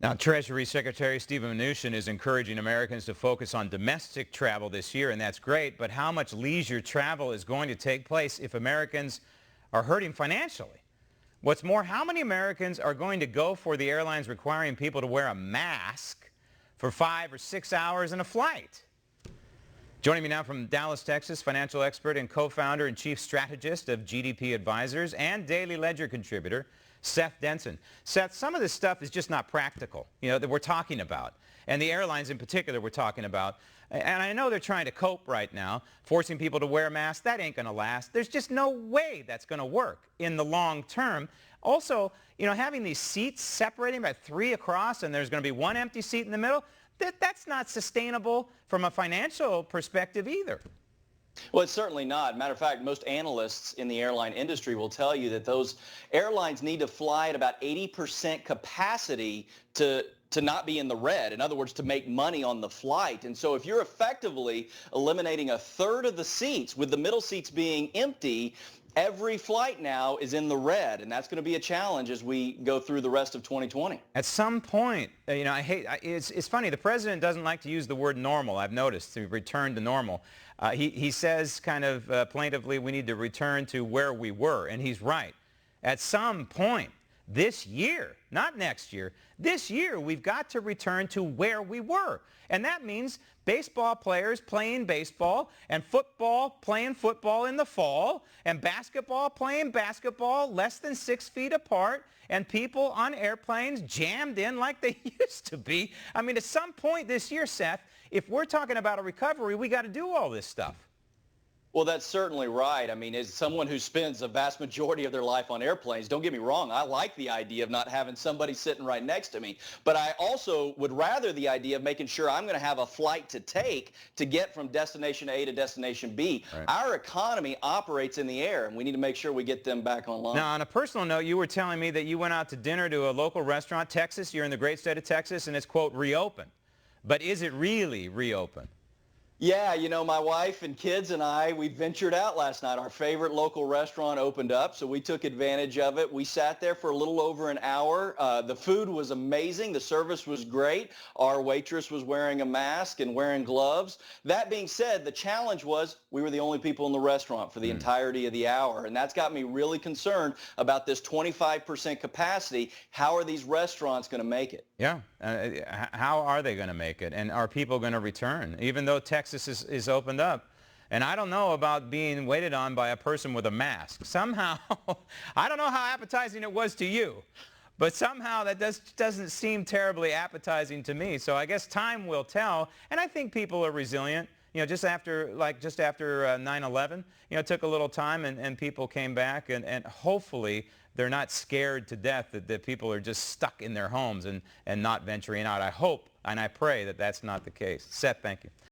Now, Treasury Secretary Steven Mnuchin is encouraging Americans to focus on domestic travel this year, and that's great, but how much leisure travel is going to take place if Americans are hurting financially? What's more, how many Americans are going to go for the airlines requiring people to wear a mask for 5 or 6 hours in a flight? Joining me now from Dallas, Texas, financial expert and co-founder and chief strategist of GDP Advisors and Daily Ledger contributor, Seth Denson. Seth, some of this stuff is just not practical, that we're talking about. And the airlines in particular we're talking about. And I know they're trying to cope right now, forcing people to wear masks. That ain't going to last. There's just no way that's going to work in the long term. Also, having these seats separating by 3 across and there's going to be 1 empty seat in the middle, that's not sustainable from a financial perspective either. Well, it's certainly not. Matter of fact, most analysts in the airline industry will tell you that those airlines need to fly at about 80% capacity to not be in the red. In other words, to make money on the flight. And so if you're effectively eliminating a third of the seats, with the middle seats being empty, every flight now is in the red, and that's going to be a challenge as we go through the rest of 2020. At some point, it's funny, the president doesn't like to use the word normal, I've noticed, to return to normal. He says kind of plaintively, we need to return to where we were, and he's right. At some point this year, not next year, this year we've got to return to where we were. And that means baseball players playing baseball and football playing football in the fall and basketball playing basketball less than 6 feet apart and people on airplanes jammed in like they used to be. I mean, at some point this year, Seth, if we're talking about a recovery, we got to do all this stuff. Well, that's certainly right. I mean, as someone who spends a vast majority of their life on airplanes, don't get me wrong, I like the idea of not having somebody sitting right next to me. But I also would rather the idea of making sure I'm going to have a flight to take to get from destination A to destination B. Right. Our economy operates in the air, and we need to make sure we get them back online. Now, on a personal note, you were telling me that you went out to dinner to a local restaurant, Texas. You're in the great state of Texas, and it's, quote, reopened. But is it really reopened? Yeah, my wife and kids and I, we ventured out last night. Our favorite local restaurant opened up, so we took advantage of it. We sat there for a little over an hour. The food was amazing. The service was great. Our waitress was wearing a mask and wearing gloves. That being said, the challenge was we were the only people in the restaurant for the entirety of the hour, and that's got me really concerned about this 25% capacity. How are these restaurants going to make it? Yeah. How are they going to make it? And are people going to return? Even though Texas is opened up. And I don't know about being waited on by a person with a mask. Somehow, I don't know how appetizing it was to you, but somehow that doesn't seem terribly appetizing to me. So I guess time will tell. And I think people are resilient. Just after 9/11, it took a little time and people came back and hopefully they're not scared to death that people are just stuck in their homes and not venturing out. I hope and I pray that that's not the case. Seth, thank you.